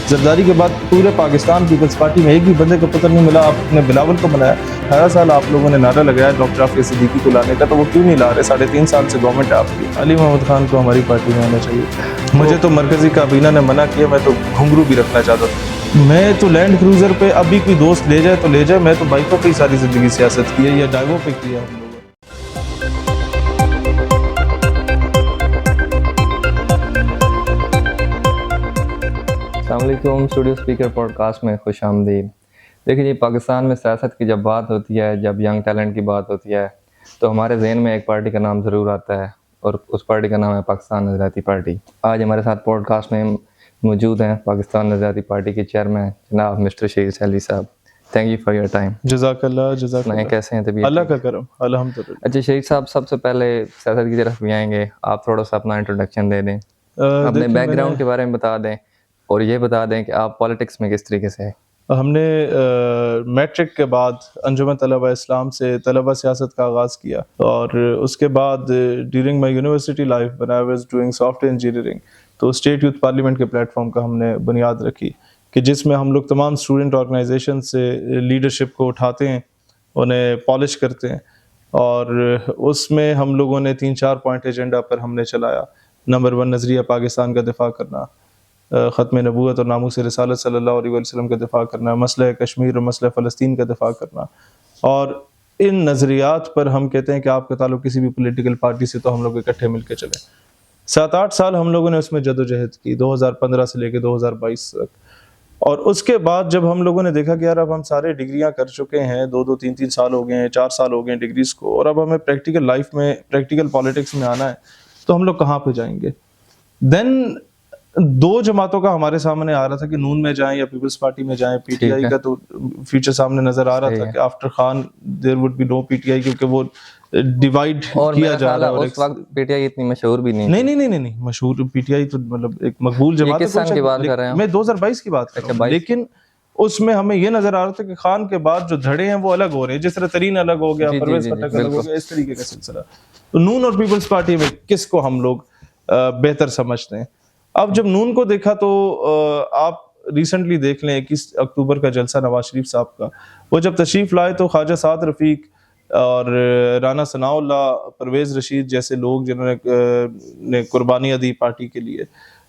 زرداری کے بعد پورے پاکستان پیپلز پارٹی میں ایک بھی بندے کو پتہ نہیں ملا. آپ نے بلاول کو بنایا. 18 سال آپ لوگوں نے نعرہ لگایا ڈاکٹر حافظ صدیقی کو لانے کا, تو وہ کیوں نہیں لا رہے؟ 3.5 سال سے گورنمنٹ ہے آپ کی. علی محمد خان کو ہماری پارٹی میں آنا چاہیے. مجھے تو مرکزی کابینہ نے منع کیا, میں تو گھنگرو بھی رکھنا چاہتا تھا. میں تو لینڈ کروزر پہ ابھی کوئی دوست لے جائے تو لے جائے, میں تو بائکوں پہ ہی ساری زندگی سیاست کی ہے یا ڈائیووں پہ کی ہے ہم لوگوں نے. السلام علیکم. اسٹوڈیو اسپیکر پوڈ کاسٹ میں خوش آمدید. دیکھیے جی, پاکستان میں سیاست کی جب بات ہوتی ہے, جب ینگ ٹیلنٹ کی بات ہوتی ہے, تو ہمارے ذہن میں ایک پارٹی کا نام ضرور آتا ہے, اور اس پارٹی کا نام ہے پاکستان نظریاتی پارٹی. آج ہمارے ساتھ پوڈ کاسٹ میں موجود ہیں پاکستان نظریاتی پارٹی کے چیئرمین جناب مسٹر شہید سیلوی صاحب. Thank you for your time. جزاک اللہ, جزاک اللہ. کیسے ہیں طبیعت؟ اللہ کا کرم, الحمدللہ. اچھا شہید صاحب, سب سے پہلے سیاست کی طرف بھی آئیں گے, آپ تھوڑا سا اپنا انٹروڈکشن دے دیں, اپنے بیک گراؤنڈ کے بارے میں بتا دیں, اور یہ بتا دیں کہ آپ پالیٹکس میں کس طریقے سے. ہم نے میٹرک کے بعد انجمن طلبہ اسلام سے طلبہ سیاست کا آغاز کیا, اور اس کے بعد during my university life when I was doing soft ware engineering, تو اسٹیٹ یوتھ پارلیمنٹ کے پلیٹ فارم کا ہم نے بنیاد رکھی, کہ جس میں ہم لوگ تمام اسٹوڈنٹ آرگنائزیشن سے لیڈرشپ کو اٹھاتے ہیں, انہیں پالش کرتے ہیں, اور اس میں ہم لوگوں نے 3-4 پوائنٹ ایجنڈا پر ہم نے چلایا. نمبر 1, نظریہ پاکستان کا دفاع کرنا, ختم نبوت اور ناموس رسالت صلی اللہ علیہ وسلم کا دفاع کرنا, مسئلہ کشمیر اور مسئلہ فلسطین کا دفاع کرنا. اور ان نظریات پر ہم کہتے ہیں کہ آپ کا تعلق کسی بھی پولیٹیکل پارٹی سے, تو ہم لوگ اکٹھے مل کے چلیں. 7-8 سال ہم لوگوں نے اس میں جدوجہد کی, 2015 سے لے کے 2022 تک. اور اس کے بعد جب ہم لوگوں نے دیکھا کہ یار اب ہم سارے ڈگریاں کر چکے ہیں, 2-2, 3-3 سال ہو گئے ہیں, 4 سال ہو گئے ہیں ڈگریز کو, اور اب ہمیں پریکٹیکل لائف میں, پریکٹیکل پالیٹکس میں آنا ہے, تو ہم لوگ کہاں پہ جائیں گے؟ دین 2 جماعتوں کا ہمارے سامنے آ رہا تھا کہ نون میں جائیں یا پیپلز پارٹی میں جائیں. پی ٹی آئی کا تو فیوچر سامنے نظر آ رہا تھا کہ after Khan there would be no P T I, کیونکہ وہ ڈیوائڈ کیا جا رہا ہے. اس وقت پی ٹی آئی اتنی مشہور بھی نہیں. نہیں مشہور پی ٹی آئی تو مطلب ایک مقبول جماعت ہے. کس سال کی بات کر رہے ہیں؟ میں 2022 کی بات کر رہا ہوں. لیکن اس میں ہمیں یہ نظر آ رہا تھا کہ خان کے بعد جو دھڑے ہیں وہ الگ ہو رہے ہیں, جس طرح ترین الگ ہو گیا, پرویز خٹک الگ ہو گیا, اس طریقے کا سلسلہ. تو نون اور پیپلز پارٹی میں کس کو ہم لوگ بہتر سمجھتے ہیں؟ اب جب نون کو دیکھا تو آپ ریسنٹلی دیکھ لیں 21 اکتوبر کا جلسہ نواز شریف صاحب کا, وہ جب تشریف لائے تو خواجہ سعد رفیق اور رانا ثناء اللہ, پرویز رشید جیسے لوگ جنہوں نے قربانی دی پارٹی کے لیے,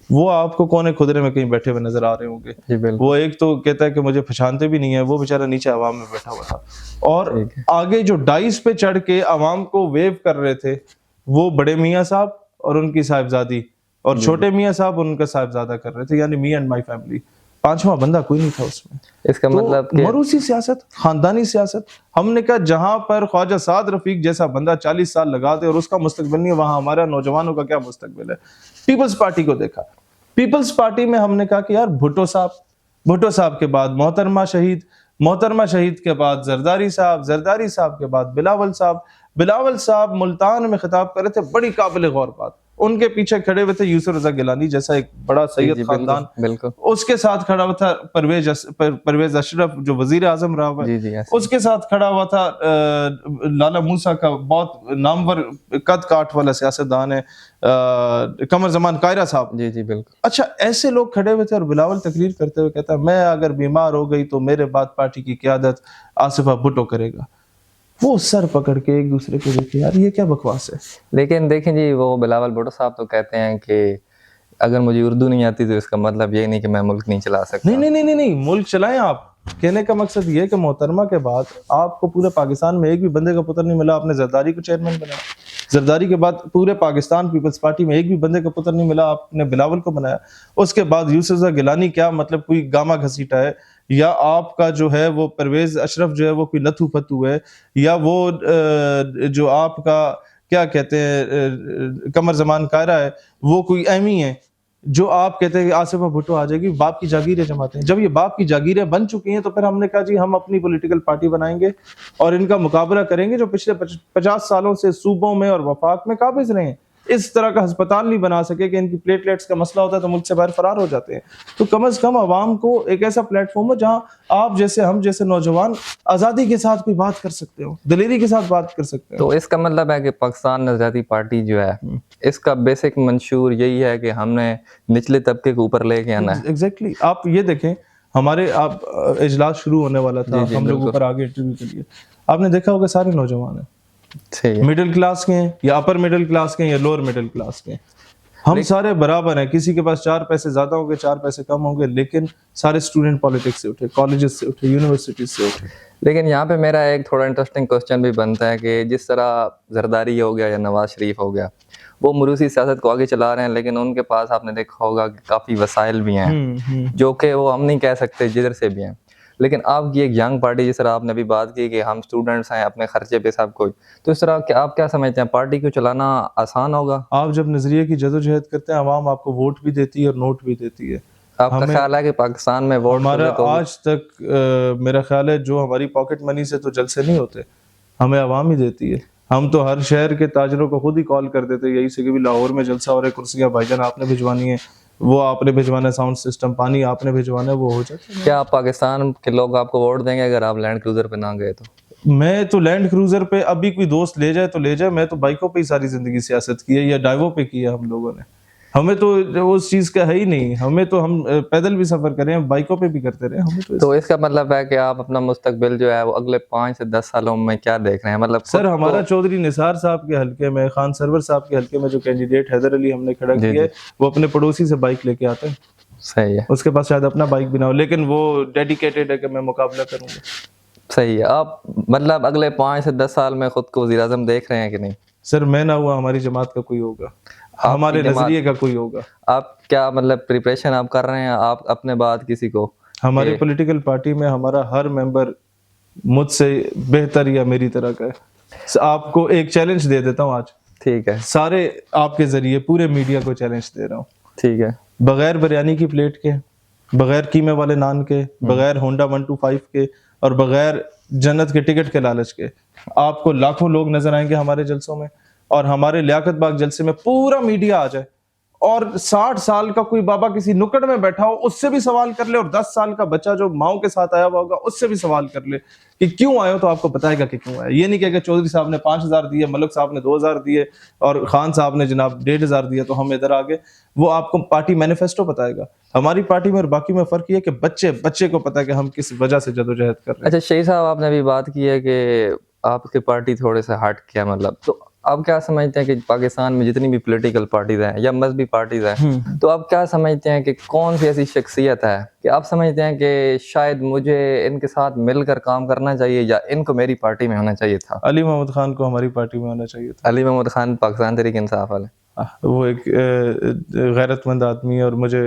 وہ آپ کو کونے خدرے میں کہیں بیٹھے ہوئے نظر آ رہے ہوں گے. وہ ایک تو کہتا ہے کہ مجھے پہچانتے بھی نہیں ہے, وہ بیچارہ نیچے عوام میں بیٹھا ہوا تھا, اور آگے جو ڈائس پہ چڑھ کے عوام کو ویو کر رہے تھے وہ بڑے میاں صاحب اور ان کی صاحبزادی, اور چھوٹے میاں صاحب اور ان کا صاحبزادہ کر رہے تھے, یعنی می اینڈ مائی فیملی. 5واں بندہ کوئی نہیں تھا اس میں. اس کا مطلب موروثی سیاست, خاندانی سیاست. ہم نے کہا جہاں پر خواجہ سعد رفیق جیسا بندہ 40 سال لگا دے اور اس کا مستقبل نہیں ہے, وہاں ہمارا نوجوانوں کا کیا مستقبل ہے؟ پیپلز پارٹی کو دیکھا. پیپلز پارٹی میں ہم نے کہا کہ یار بھٹو صاحب کے بعد محترمہ شہید کے بعد زرداری صاحب کے بعد بلاول صاحب ملتان میں خطاب کر رہے تھے, بڑی قابل غور بات. ان کے پیچھے کھڑے ہوئے تھے یوسف رضا گیلانی جیسا ایک بڑا سید خاندان, اس کے ساتھ کھڑا ہوا تھا پرویز اشرف جو وزیر اعظم رہا ہوا ہے, اس کے ساتھ کھڑا ہوا تھا لالا موسیٰ کا بہت نامور قد کاٹ والا سیاستدان ہے قمر زمان قاہرہ صاحب. جی بالکل. اچھا, ایسے لوگ کھڑے ہوئے تھے, اور بلاول تقریر کرتے ہوئے کہتا ہے میں اگر بیمار ہو گئی تو میرے بعد پارٹی کی قیادت آصفہ بھٹو کرے گا. وہ سر پکڑ کے ایک دوسرے کو دیکھے, یار یہ کیا بکواس ہے. لیکن دیکھیں جی, وہ بلاول بھٹو صاحب تو کہتے ہیں کہ اگر مجھے اردو نہیں آتی تو اس کا مطلب یہ نہیں کہ میں ملک نہیں چلا سکتا. نہیں, ملک چلائیں آپ. کہنے کا مقصد یہ ہے کہ محترمہ کے بعد آپ کو پورے پاکستان میں ایک بھی بندے کا پتر نہیں ملا, آپ نے زرداری کو چیئرمین بنایا. زرداری کے بعد پورے پاکستان پیپلز پارٹی میں ایک بھی بندے کا پتر نہیں ملا, آپ نے بلاول کو بنایا. اس کے بعد یوسف رضا گیلانی کیا مطلب کوئی گاما گھسیٹا ہے, یا آپ کا جو ہے وہ پرویز اشرف جو ہے وہ کوئی لتھو پتھو ہے, یا وہ جو آپ کا کیا کہتے ہیں قمر زمان قاہرہ ہے وہ کوئی اہمی ہے, جو آپ کہتے ہیں کہ آصفہ بھٹو آ جائے گی. باپ کی جاگیریں جماتے ہیں. جب یہ باپ کی جاگیریں بن چکی ہیں تو پھر ہم نے کہا جی ہم اپنی پولیٹیکل پارٹی بنائیں گے اور ان کا مقابلہ کریں گے جو پچھلے 50 سالوں سے صوبوں میں اور وفاق میں قابض رہے ہیں. اس طرح کا ہسپتال نہیں بنا سکے کہ ان کی پلیٹلیٹس کا مسئلہ ہوتا ہے تو ملک سے باہر فرار ہو جاتے ہیں. تو کم از کم عوام کو ایک ایسا پلیٹ فارم ہو جہاں آپ جیسے ہم جیسے نوجوان آزادی کے ساتھ کوئی بات کر سکتے ہو, دلیری کے ساتھ بات کر سکتے تو ہو. اس کا مطلب ہے کہ پاکستان نظریاتی پارٹی جو ہے اس کا بیسک منشور یہی ہے کہ ہم نے نچلے طبقے کو اوپر لے کے آنا ہے. ایگزیکٹلی. آپ یہ دیکھیں ہمارے آپ اجلاس شروع ہونے والا تھا, ہم لوگ اوپر آگے انٹرویو کے لیے, آپ نے دیکھا ہوگا سارے نوجوان ہیں, صحیح ہے. مڈل کلاس کے ہیں یا اپر مڈل کلاس کے ہیں یا لوور مڈل کلاس کے ہیں, ہم سارے برابر ہیں. کسی کے پاس 4 پیسے زیادہ ہوں گے, 4 پیسے کم ہوں گے, لیکن سارے اسٹوڈنٹ پالیٹکس سے اٹھے, کالجز سے اٹھے, یونیورسٹیز سے اٹھے. لیکن یہاں پہ میرا ایک تھوڑا انٹرسٹنگ کوسچن بھی بنتا ہے کہ جس طرح زرداری ہو گیا یا نواز شریف ہو گیا, وہ موروثی سیاست کو آگے چلا رہے ہیں, لیکن ان کے پاس آپ نے دیکھا ہوگا کہ کافی وسائل بھی ہیں جو کہ وہ ہم نہیں کہہ سکتے جدھر سے بھی ہیں. لیکن آپ کی ایک ینگ پارٹی جس طرح آپ نے ابھی بات کی کہ ہم اسٹوڈنٹس ہیں اپنے خرچے پہ سب کچھ, تو اس طرح آپ کیا سمجھتے ہیں پارٹی کو چلانا آسان ہوگا؟ آپ جب نظریے کی جدوجہد کرتے ہیں عوام آپ کو ووٹ بھی دیتی ہے اور نوٹ بھی دیتی ہے. آپ کا خیال ہے کہ پاکستان میں ووٹ ہمارا آج تک میرا خیال ہے جو ہماری پاکٹ منی سے تو جلسے نہیں ہوتے, ہمیں عوام ہی دیتی ہے. ہم تو ہر شہر کے تاجروں کو خود ہی کال کر دیتے یہی سے کہ بھی لاہور میں جلسہ ہو رہا ہے, کرسیاں بھائی جان آپ نے بھجوانی ہے, وہ آپ نے بھجوانا ہے, ساؤنڈ سسٹم, پانی آپ نے بھجوانا ہے, وہ ہو جاتا ہے. کیا آپ پاکستان کے لوگ آپ کو ووٹ دیں گے اگر آپ لینڈ کروزر پہ نہ گئے تو؟ میں تو لینڈ کروزر پہ ابھی کوئی دوست لے جائے تو لے جائے, میں تو بائکوں پہ ہی ساری زندگی سیاست کی ہے یا ڈائیووں پہ کی ہے ہم لوگوں نے. ہمیں تو اس چیز کا ہے ہی نہیں, ہمیں تو ہم پیدل بھی سفر کریں, بائکوں پہ بھی کرتے رہے. ہمیں تو اس کا مطلب ہے کہ آپ اپنا مستقبل جو ہے وہ اگلے 5 سے 10 سالوں میں کیا دیکھ رہے ہیں؟ مطلب سر ہمارا چودھری نثار صاحب کے حلقے میں, خان سرور صاحب کے حلقے میں جو کینڈیڈیٹ حیدر علی ہم نے کھڑا کیا ہے, وہ اپنے پڑوسی سے بائک لے کے آتے ہیں. صحیح ہے. اس کے پاس شاید اپنا بائک بھی نہ ہو, لیکن وہ ڈیڈیکیٹڈ ہے کہ میں مقابلہ کروں گا. صحیح ہے. آپ مطلب اگلے 5 سے 10 سال میں خود کو وزیر اعظم دیکھ رہے ہیں کہ نہیں؟ سر میں نہ ہوا, ہماری جماعت کا کوئی ہوگا, ہمارے نظریے کا کوئی ہوگا. آپ کیا مطلب پریپریشن آپ کر رہے ہیں آپ اپنے بعد کسی کو؟ ہماری پولیٹیکل پارٹی میں ہمارا ہر ممبر مجھ سے بہتر یا میری طرح کا ہے. آپ کو ایک چیلنج دے دیتا ہوں آج, ٹھیک ہے, سارے آپ کے ذریعے پورے میڈیا کو چیلنج دے رہا ہوں. ٹھیک ہے. بغیر بریانی کی پلیٹ کے, بغیر قیمے والے نان کے, بغیر ہونڈا 125 کے, اور بغیر جنت کے ٹکٹ کے لالچ کے آپ کو لاکھوں لوگ نظر آئیں گے ہمارے جلسوں میں. اور ہمارے لیاقت باغ جلسے میں پورا میڈیا آ جائے, اور 60 سال کا کوئی بابا کسی نکڑ میں بیٹھا ہو اس سے بھی سوال کر لے, اور 10 سال کا بچہ جو ماؤں کے ساتھ آیا ہوا ہوگا اس سے بھی سوال کر لے کہ کیوں آئے ہو, تو آپ کو بتائے گا کہ کیوں آئے. یہ نہیں کہے کہ چودھری صاحب نے 5000 دیے, ملک صاحب نے 2000 دیے, اور خان صاحب نے جناب 1500 دیا تو ہم ادھر آ گئے. وہ آپ کو پارٹی مینیفیسٹو بتائے گا. ہماری پارٹی میں اور باقی میں فرق یہ ہے کہ بچے کو پتا ہے کہ ہم کس وجہ سے جدوجہد کر رہے ہیں. اچھا شہید صاحب, آپ نے ابھی بات کی ہے کہ آپ کی پارٹی تھوڑے سے ہٹ کیا, مطلب تو آپ کیا سمجھتے ہیں کہ پاکستان میں جتنی بھی پولیٹیکل پارٹیز ہیں یا مذہبی پارٹیز ہیں, تو آپ کیا سمجھتے ہیں کہ کون سی ایسی شخصیت ہے کہ آپ سمجھتے ہیں کہ شاید مجھے ان کے ساتھ مل کر کام کرنا چاہیے یا ان کو میری پارٹی میں ہونا چاہیے تھا؟ علی محمد خان کو ہماری پارٹی میں ہونا چاہیے تھا. علی محمد خان پاکستان تحریک انصاف والے, وہ ایک غیرت مند آدمی ہے, اور مجھے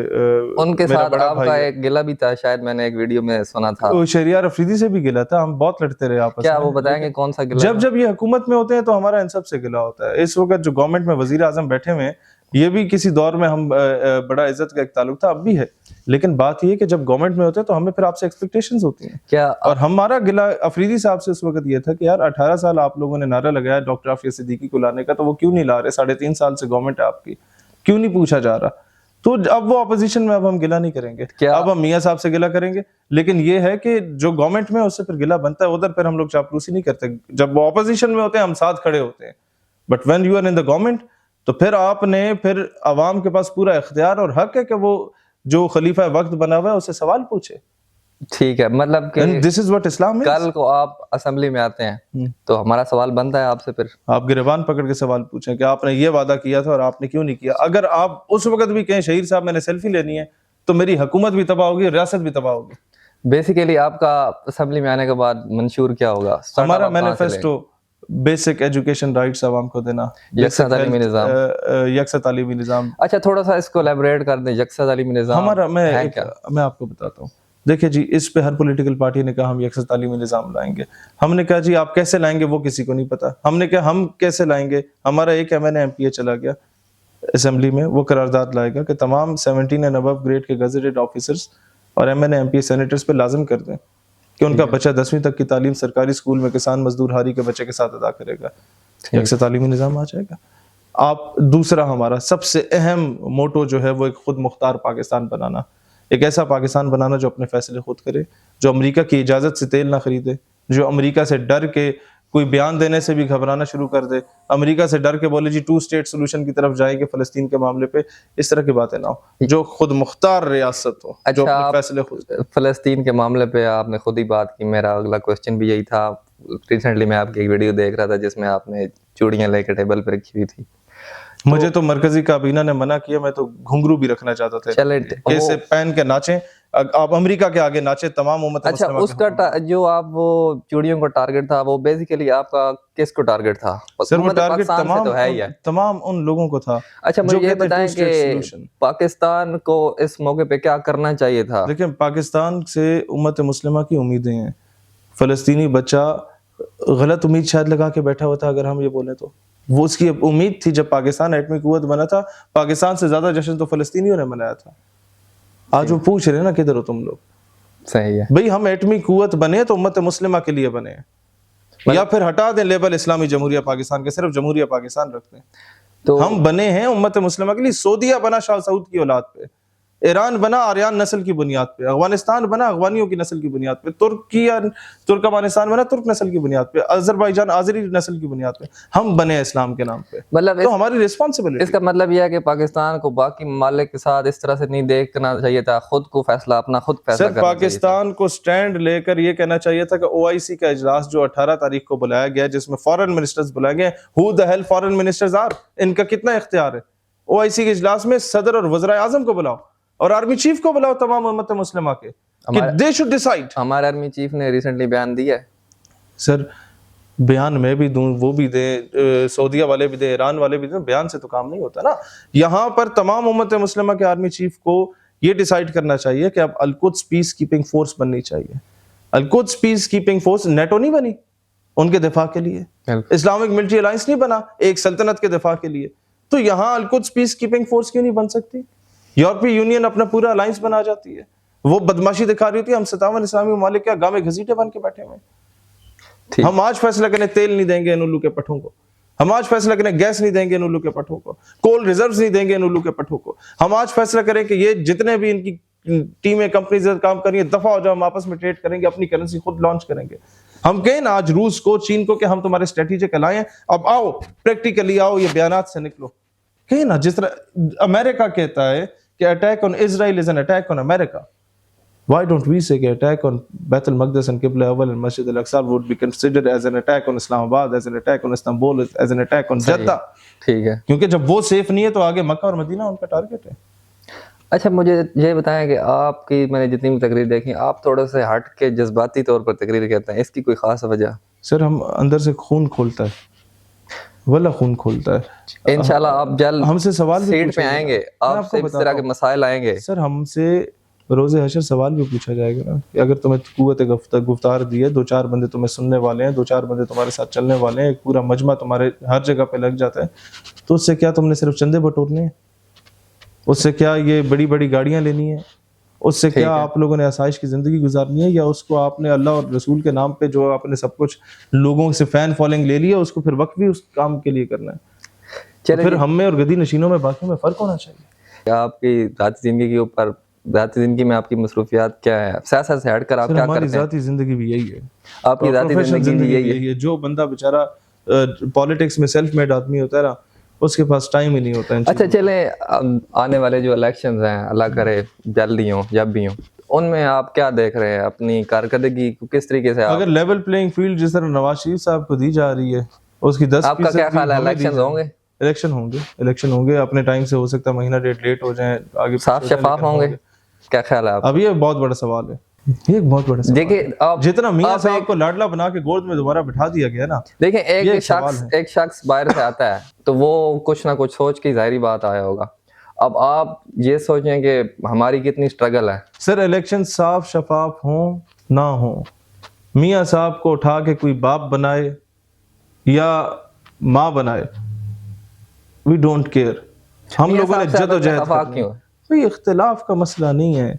ان کے ساتھ آپ کا ایک گلہ بھی تھا, شاید میں نے ایک ویڈیو میں سنا تھا. وہ شہریار افریدی سے بھی گلا تھا, ہم بہت لڑتے رہے آپس میں. کیا وہ بتائیں گے کون سا گلہ؟ جب یہ حکومت میں ہوتے ہیں تو ہمارا ان سب سے گلا ہوتا ہے. اس وقت جو گورنمنٹ میں وزیر اعظم بیٹھے ہوئے ہیں, یہ بھی کسی دور میں ہم بڑا عزت کا ایک تعلق تھا, اب بھی ہے, لیکن بات یہ ہے کہ جب گورنمنٹ میں ہوتے ہیں تو ہمیں پھر آپ سے ایکسپیکٹیشنز ہوتی ہیں. کیا اور ہمارا گلا افریدی صاحب سے اس وقت یہ تھا کہ یار 18 سال آپ لوگوں نے نعرہ لگایا ڈاکٹر عافیہ صدیقی کو لانے کا, تو وہ کیوں نہیں لا رہے؟ 3.5 سال سے گورنمنٹ ہے آپ کی, کیوں نہیں پوچھا جا رہا؟ تو اب وہ اپوزیشن میں اب ہم گلا نہیں کریں گے, اب ہم میاں صاحب سے گلا کریں گے. لیکن یہ ہے کہ جو گورنمنٹ میں اس سے پھر گلا بنتا ہے, ادھر پھر ہم لوگ چاپلوسی نہیں کرتے. جب وہ اپوزیشن میں ہوتے ہیں ہم ساتھ کھڑے ہوتے ہیں, but when you are in the government تو پھر آپ نے پھر عوام کے پاس پورا اختیار اور حق ہے کہ وہ جو خلیفہ وقت بنا ہوا ہے اسے سوال پوچھے. ٹھیک ہے, مطلب کہ دس از واٹ اسلام ہے. کل کو آپ اسمبلی میں آتے ہیں تو ہمارا سوال بنتا ہے آپ سے, پھر آپ گریبان پکڑ کے سوال پوچھیں کہ آپ نے یہ وعدہ کیا تھا اور آپ نے کیوں نہیں کیا. اگر آپ اس وقت بھی کہیں شہید صاحب میں نے سیلفی لینی ہے تو میری حکومت بھی تباہ ہوگی, ریاست بھی تباہ ہوگی. بیسیکلی آپ کا اسمبلی میں آنے کے بعد منشور کیا ہوگا؟ ہمارا مینیفیسٹو بیسک ایجوکیشن رائٹس عوام کو دینا, یکساں تعلیمی نظام. یکساں تعلیمی نظام. اچھا تھوڑا سا اس کو ایلیبریٹ کر دیں, یکساں تعلیمی نظام ہمارا میں آپ کو بتاتا ہوں. دیکھیں جی, اس پہ ہر پولیٹیکل پارٹی نے کہا ہم یکساں تعلیمی نظام لائیں گے. ہم نے کہا جی آپ کیسے لائیں گے وہ کسی کو نہیں پتا. ہم نے کہا ہم کیسے لائیں گے, ہمارا ایک MNA چلا گیا اسمبلی میں, وہ قرارداد لائے گا کہ تمام 17 اینڈ ابو گریڈ کے گزٹڈ آفیسرز اور MNA سینیٹرز پہ لازم کر دیں کہ ان کا بچہ 10ویں تک کی تعلیم سرکاری اسکول میں کسان مزدور ہاری کے بچے کے ساتھ ادا کرے گا. یکساں تعلیمی نظام آ جائے گا. آپ دوسرا ہمارا سب سے اہم موٹو جو ہے وہ ایک خود مختار پاکستان بنانا، ایک ایسا پاکستان بنانا جو اپنے فیصلے خود کرے، جو امریکہ کی اجازت سے تیل نہ خریدے، جو امریکہ سے ڈر کے کوئی بیان دینے سے بھی گھبرانا شروع کر دے، امریکہ سے ڈر کے بولے جی 2 اسٹیٹ سولوشن کی طرف جائیں گے فلسطین کے معاملے پہ، اس طرح کی باتیں نہ ہو، جو خود مختار ریاست ہو، جو اچھا، اپنے فیصلے خود کرے۔ فلسطین کے معاملے پہ آپ نے خود ہی بات کی، میرا اگلا کوسچن بھی یہی تھا۔ ریسنٹلی میں آپ کی ایک ویڈیو دیکھ رہا تھا جس میں آپ نے چوڑیاں لے کے ٹیبل پہ رکھی ہوئی تھی۔ مجھے تو مرکزی کابینہ نے منع کیا، میں تو گھنگرو بھی رکھنا چاہتا تھا چلے کہ اسے پہن کے ناچیں، آپ امریکہ کے آگے ناچیں تمام امت اچھا، مسلمہ اس کا جو آپ وہ چوڑیوں کا ٹارگٹ تھا وہ بیسیکلی آپ کا کس کو ٹارگٹ تھا؟ سر وہ حکومت ٹارگٹ پاکستان سے تو ہے ہی ہے۔ تمام ان لوگوں کو تھا۔ اچھا مجھے یہ بتائیں کہ سولوشن پاکستان کو اس موقع پہ کیا کرنا چاہیے تھا؟ دیکھیں پاکستان سے امت مسلمہ کی امیدیں ہیں، فلسطینی بچہ غلط امید شاید لگا کے بیٹھا ہوا تھا اگر ہم یہ بولیں تو، وہ اس کی امید تھی جب پاکستان ایٹمی قوت بنا تھا، پاکستان سے زیادہ جشن تو فلسطینیوں نے منایا تھا۔ آج وہ پوچھ رہے ہیں نا کدھر ہو تم لوگ؟ صحیح ہے بھئی ہم ایٹمی قوت بنے تو امت مسلمہ کے لیے بنے ہیں، یا پھر ہٹا دیں لیبل اسلامی جمہوریہ پاکستان کے، صرف جمہوریہ پاکستان رکھتے ہیں۔ تو ہم بنے ہیں امت مسلمہ کے لیے، سعودیہ بنا شاہ سعود کی اولاد پہ، ایران بنا آریان نسل کی بنیاد پہ، افغانستان بنا افغانیوں کی نسل کی بنیاد پہ، ترکمانستان بنا ترک نسل کی بنیاد پہ، آذربائیجان آذری نسل کی بنیاد پہ، ہم بنے اسلام کے نام پہ، مطلب تو ہماری ریسپانسبلٹی۔ اس کا مطلب یہ ہے کہ پاکستان کو باقی ممالک کے ساتھ اس طرح سے نہیں دیکھنا چاہیے تھا، خود کو فیصلہ اپنا خود فیصلہ صرف کرنا چاہیے تھا۔ پاکستان کو سٹینڈ لے کر یہ کہنا چاہیے تھا کہ او آئی سی کا اجلاس جو 18 تاریخ کو بلایا گیا جس میں فارن منسٹرز بلائے گئے، who the hell foreign ministers are؟ ان کا کتنا اختیار ہے؟ او آئی سی کے اجلاس میں صدر اور وزراء اعظم کو بلاؤ اور آرمی چیف کو بلاؤ تمام امت مسلمہ کے کہ they should decide۔ ہمارے آرمی چیف نے ریسنٹلی بیان دیا ہے۔ سر بیان میں بھی دوں، وہ بھی دیں، سعودیہ والے بھی دیں، ایران والے بھی دیں، بیان سے تو کام نہیں ہوتا نا۔ یہاں پر تمام امت مسلمہ کے آرمی چیف کو یہ ڈیسائیڈ کرنا چاہیے کہ اب القدس پیس کیپنگ فورس بننی چاہیے۔ القدس پیس کیپنگ فورس نیٹو نہیں بنی ان کے دفاع کے لیے، اسلامک ملٹری الائنس نہیں بنا ایک سلطنت کے دفاع کے لیے، تو یہاں القدس پیس کیپنگ فورس کیوں نہیں بن سکتی؟ یورپی یونین اپنا پورا الائنس بنا جاتی ہے، وہ بدماشی دکھا رہی ہوتی ہے، ہم 57 اسلامی ممالک کیا گامے گھسیٹے بن کے بیٹھے ہوئے۔ ہم آج فیصلہ کریں تیل نہیں دیں گے ان الو کے پٹھوں کو، ہم آج فیصلہ کریں گیس نہیں دیں گے ان الو کے پٹھوں کو، کول ریزروز نہیں دیں گے ان الو کے پٹھوں کو، ہم آج فیصلہ کریں کہ یہ جتنے بھی ان کی ٹیمیں کمپنیز کام کر رہی ہیں دفعہ ہو جاؤ، ہم آپس میں ٹریڈ کریں گے، اپنی کرنسی خود لانچ کریں گے۔ ہم کہیں نا آج روس کو چین کو کہ ہم تمہارے اسٹریٹجک الائے ہیں، اب آؤ پریکٹیکلی آؤ، یہ بیانات سے نکلو۔ کہیں نا جس طرح امریکہ کہتا ہے کہ attack on Israel is an attack on America, why don't we say کہ attack on بیت المقدس and قبلہ اول and Masjid Al-Aqsa would be considered as an attack on اسلام آباد, as an attack on Istanbul, as an attack on Jeddah? ٹھیک ہے، کیونکہ جب وہ سیف نہیں ہے تو آگے مکہ اور مدینہ ان کا ٹارگٹ ہے۔ اچھا مجھے یہ بتائیں کہ آپ کی میں نے جتنی بھی تقریر دیکھی آپ تھوڑا سے ہٹ کے جذباتی طور پر تقریر کرتے ہیں، اس کی کوئی خاص وجہ؟ سر ہم اندر سے خون کھولتا ہے، واللہ خون کھولتا ہے۔ انشاءاللہ آپ جلد ہم سے سوال بھی سیٹ پہ آئیں گے، آپ سے اس طرح کے مسائل آئیں گے۔ سر ہم سے روز حشر سوال بھی پوچھا جائے گا نا کہ اگر تمہیں قوت گفتار دی ہے، 2-4 بندے تمہیں سننے والے ہیں، 2-4 بندے تمہارے ساتھ چلنے والے ہیں، ایک پورا مجمع تمہارے ہر جگہ پہ لگ جاتا ہے، تو اس سے کیا تم نے صرف چندے بٹورنے ہیں؟ اس سے کیا یہ بڑی بڑی گاڑیاں لینی ہیں؟ اس سے کیا آپ لوگوں نے آسائش کی زندگی گزارنی ہے؟ یا اس کو آپ نے اللہ اور رسول کے نام پہ جو آپ نے سب کچھ لوگوں سے فین فالوئنگ لے لیا، اس کو پھر وقت بھی اس کام کے لیے کرنا ہے؟ پھر ہم میں اور گدی نشینوں میں باقیوں میں فرق ہونا چاہیے۔ آپ کی ذاتی زندگی کے اوپر، ذاتی زندگی میں آپ کی مصروفیات کیا ہے؟ سیاست سے ہٹ کر آپ کیا کرتے ہیں؟ ہماری ذاتی زندگی بھی یہی ہے، آپ کی ذاتی زندگی بھی یہی ہے۔ جو بندہ بیچارہ پالیٹکس میں سیلف میڈ آدمی ہوتا ہے نا، اس کے پاس ٹائم ہی نہیں ہوتا ہے۔ اچھا چلیں، آنے والے جو الیکشنز ہیں اللہ کرے جلدی ہوں جب بھی ہوں، ان میں آپ کیا دیکھ رہے ہیں؟ اپنی کارکردگی کو کس طریقے سے اگر لیول پلینگ فیلڈ جس طرح نواز شریف صاحب کو دی جا رہی ہے اس کی 10%، آپ کا کیا خیال ہے؟ الیکشنز ہوں گے؟ الیکشن ہوں گے اپنے ٹائم سے، ہو سکتا ہے مہینہ ڈیٹ لیٹ ہو جائیں، آگے صاف شفاف ہوں گے؟ کیا خیال ہے آپ؟ اب یہ بہت بڑا سوال ہے، یہ ایک بہت بڑا سوال ہے۔ دیکھیں آپ جتنا میاں صاحب کو لاڈلا بنا کے گود میں دوبارہ بٹھا دیا گیا نا، دیکھیں ایک شخص باہر سے آتا ہے تو وہ کچھ نہ کچھ سوچ کی ظاہری بات آیا ہوگا۔ اب آپ یہ سوچیں کہ ہماری کتنی سٹرگل ہے۔ سر الیکشن صاف شفاف ہوں نہ ہوں، میاں صاحب کو اٹھا کے کوئی باپ بنائے یا ماں بنائے، وی ڈونٹ کیئر، ہم لوگوں نے جدوجہد کرنی ہے۔ کوئی اختلاف کا مسئلہ نہیں ہے،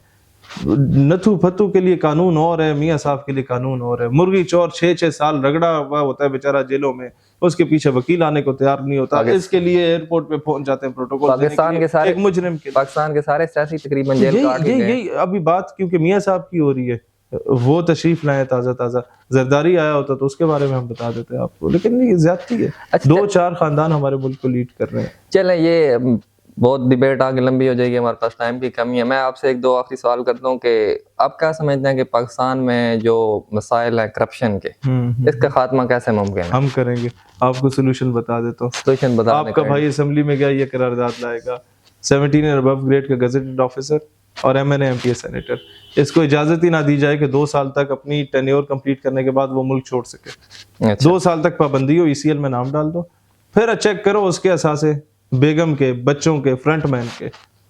نتھو پھتو کے لیے قانون اور ہے، میاں صاحب کے لیے قانون اور ہے۔ مرغی چور 6 سال رگڑا ہوا ہوتا ہے بیچارہ جیلوں میں، اس کے پیچھے وکیل آنے کو تیار نہیں ہوتا, اس کے لیے ایئرپورٹ پہ پہنچ جاتے ہیں پروٹوکول پاکستان کے سارے ایک مجرم کے. پاکستان کے سارے سیاسی تقریباً جیل کاٹ کے گئے. یہی ابھی بات کیونکہ میاں صاحب کی ہو رہی ہے, وہ تشریف لائے تازہ تازہ, زرداری آیا ہوتا تو اس کے بارے میں ہم بتا دیتے ہیں آپ کو, لیکن یہ زیادتی ہے. 2-4 خاندان ہمارے ملک کو لیڈ کر رہے ہیں. چلیں یہ بہت ڈیبیٹ آگے لمبی ہو جائے گی, ہمارے پاس ٹائم کی کمی ہے. میں آپ سے 1-2 آخری سوال کرتا ہوں کہ آپ کیا سمجھتے ہیں کہ پاکستان میں جو مسائل ہیں کرپشن کے, اس کا خاتمہ کیسے ممکن ہے؟ ہم کریں گے, آپ کو سولوشن بتا دیتا ہوں. سولوشن بتا آپ کا بھائی اسمبلی میں گیا, یہ قرارداد لائے گا 17 اور ابو گریڈ کا گزٹڈ آفیسر اور MNA MP سینیٹر, اس کو اجازت ہی نہ دی جائے کہ 2 سال تک اپنی ٹینیور کمپلیٹ کرنے کے بعد وہ ملک چھوڑ سکے. 2 سال تک پابندی ہو, ECL میں نام ڈال دو, پھر چیک کرو اس کے اثاثے بیگم کے, بچوں کے, فرنٹ مین کے,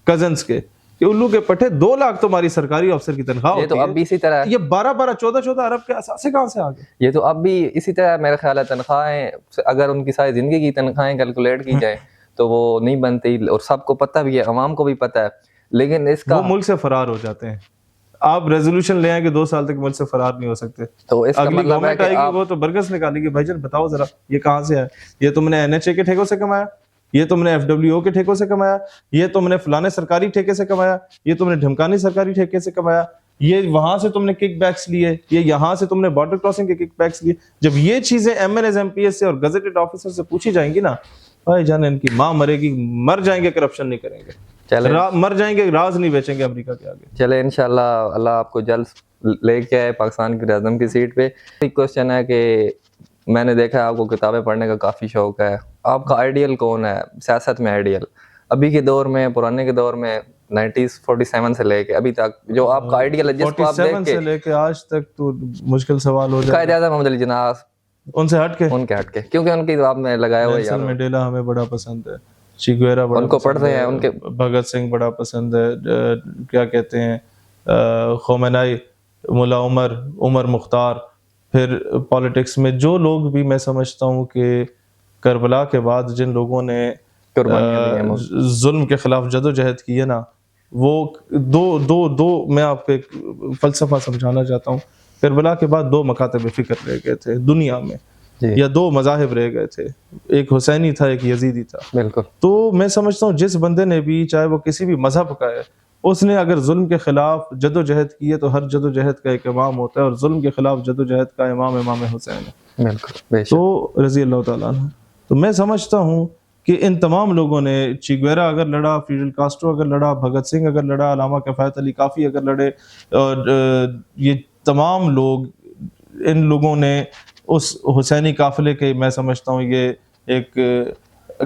کزنس کے, کہ الو کے پٹھے 2 لاکھ تمہاری سرکاری افسر کی تنخواہ ہوتی ہے. یہ تو اب بھی اسی طرح, یہ 12-12 14-14 ارب کے اثاثے کہاں سے آ گئے؟ یہ تو اب بھی اسی طرح میرا خیال ہے. تنخواہیں اگر ان کی ساری زندگی کی تنخواہیں کیلکولیٹ کی جائے تو وہ نہیں بنتی, اور سب کو پتہ بھی ہے, عوام کو بھی پتہ ہے, لیکن اس کا وہ ملک سے فرار ہو جاتے ہیں. آپ ریزولوشن لے آئیں کہ 2 سال تک ملک سے فرار نہیں ہو سکتے, تو اس کا اگلی مطلب ہے گورنمنٹ کہ آئے گی وہ تو برگس نکالے گی. بھائی جان بتاؤ ذرا یہ کہاں سے ہے؟ یہ تم نے NHA کے ٹھیکوں سے کمایا, یہ تم نے FWO کے ٹھیکوں سے کمایا, یہ تم نے فلانے سرکاری ٹھیکے سے کمایا, یہ تم نے ڈھمکانی سرکاری ٹھیکے سے کمایا, یہ وہاں سے تم نے کک بیکس لیے, یہ یہاں سے تم نے بارڈر کراسنگ کے کک بیکس لیے. جب یہ چیزیں MNAs MPs سے اور گزٹڈ آفیسر سے پوچھی جائیں گی نا, بھائی جان ان کی ماں مرے گی, مر جائیں گے, کرپشن نہیں کریں گے, مر جائیں گے, راز نہیں بیچیں گے امریکہ کے آگے. چلے انشاءاللہ اللہ آپ کو جلد لے کے آئے پاکستان کی وزیر اعظم کی سیٹ پہ. ایک کوشچن ہے کہ میں نے دیکھا ہے آپ کو کتابیں پڑھنے کا کافی شوق ہے, آپ کا آئیڈیل کون ہے سیاست میں؟ آئیڈیل ابھی کے دور میں, پرانے کے دور میں, 47 سے لے کے ابھی تک جو آپ کا آئیڈیل ہے, جس کو آپ دیکھ کے, سے لے کے آج تک, تو مشکل سوال ہو جائے. قائد اعظم محمد علی جناح, ان سے ہٹ کے, کیونکہ ان کی آپ نے لگایا ہوا نیلسن منڈیلا ہمیں بڑا پسند ہے, چیگویرا بڑا, ان کو پڑھتے ہیں, ان کے بھگت سنگھ بڑا پسند ہے, کیا کہتے ہیں, خمینائی, ملا عمر مختار. پھر پالیٹکس میں جو لوگ بھی میں سمجھتا ہوں کہ کربلا کے بعد جن لوگوں نے ظلم کے خلاف جدوجہد کی ہے نا, وہ دو میں آپ کو ایک فلسفہ سمجھانا چاہتا ہوں. کربلا کے بعد 2 مکاتب فکر رہ گئے تھے دنیا میں, یا 2 مذاہب رہ گئے تھے, ایک حسینی تھا, ایک یزیدی تھا. بالکل. تو میں سمجھتا ہوں جس بندے نے بھی, چاہے وہ کسی بھی مذہب کا ہے, اس نے اگر ظلم کے خلاف جدوجہد کی ہے تو ہر جدوجہد کا ایک امام ہوتا ہے, اور ظلم کے خلاف جدوجہد کا امام حسین ہے. بالکل, تو رضی اللہ تعالیٰ عنہ. تو میں سمجھتا ہوں کہ ان تمام لوگوں نے, چیگویرا اگر لڑا, فیڈل کاسٹرو اگر لڑا, بھگت سنگھ اگر لڑا, علامہ کفایت علی کافی اگر لڑے, اور یہ تمام لوگ, ان لوگوں نے اس حسینی قافلے کے, میں سمجھتا ہوں یہ ایک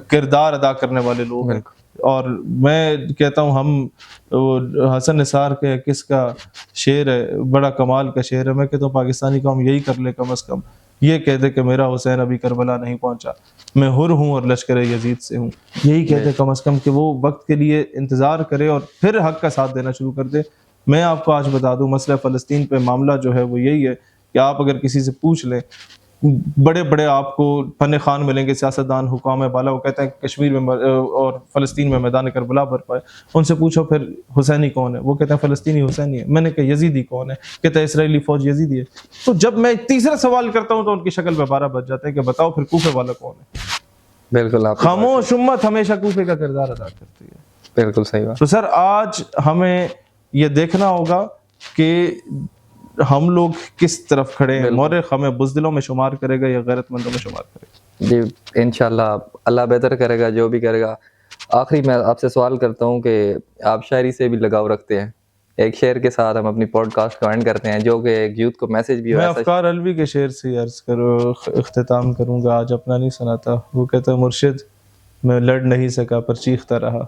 کردار ادا کرنے والے لوگ ہیں. اور میں کہتا ہوں ہم حسن نثار کے کس کا شعر ہے, بڑا کمال کا شعر ہے, میں کہتا ہوں پاکستانی قوم یہی کر لے کم از کم, یہ کہہ دے کہ میرا حسین ابھی کربلا نہیں پہنچا, میں حر ہوں اور لشکر یزید سے ہوں. یہی کہہ دے کم از کم کہ وہ وقت کے لیے انتظار کرے اور پھر حق کا ساتھ دینا شروع کر دے. میں آپ کو آج بتا دوں مسئلہ فلسطین پہ معاملہ جو ہے وہ یہی ہے کہ آپ اگر کسی سے پوچھ لیں, بڑے آپ کو فن خان ملیں گے, سیاستدان, حکام بالا, وہ کہتے ہیں کشمیر میں اور فلسطین میں میدان کربلا برپا ہے. ان سے پوچھو پھر حسینی کون ہے, وہ کہتے ہیں فلسطینی حسینی ہے. میں نے کہا یزیدی کون ہے, کہتا ہے اسرائیلی فوج یزیدی ہے. تو جب میں تیسرا سوال کرتا ہوں تو ان کی شکل پہ 12 بج جاتے ہیں کہ بتاؤ پھر کوفے والا کون ہے. بالکل, خاموش امت ہمیشہ کوفے کا کردار ادا کرتی ہے. بالکل صحیح بات. تو سر آج ہمیں یہ دیکھنا ہوگا کہ ہم لوگ کس طرف کھڑے ہیں. مورخ ہمیں بزدلوں میں شمار کرے گا یا غیرت مندوں میں شمار کرے گا؟ جی انشاءاللہ اللہ بہتر کرے گا جو بھی کرے گا. آخری میں آپ سے سوال کرتا ہوں کہ آپ شاعری سے بھی لگاؤ رکھتے ہیں, ایک شعر کے ساتھ ہم اپنی پوڈ کاسٹ کو اینڈ کرتے ہیں جو کہ ایک یوتھ کو میسج بھی ہو. میں افکار علوی کے شعر سے عرض اختتام کروں گا, آج اپنا نہیں سناتا. وہ کہتا ہے مرشد میں لڑ نہیں سکا پر چیختا رہا,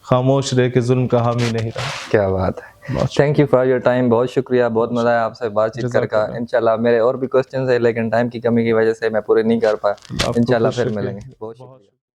خاموش رہ کے ظلم کا حامی نہیں رہا. کیا بات ہے. Thank you for your time, بہت شکریہ, بہت مزہ آیا آپ سے بات چیت کر کا. انشاءاللہ میرے اور بھی کوسچنز ہیں لیکن ٹائم کی کمی کی وجہ سے میں پورے نہیں کر پایا. انشاءاللہ پھر ملیں گے. بہت شکریہ.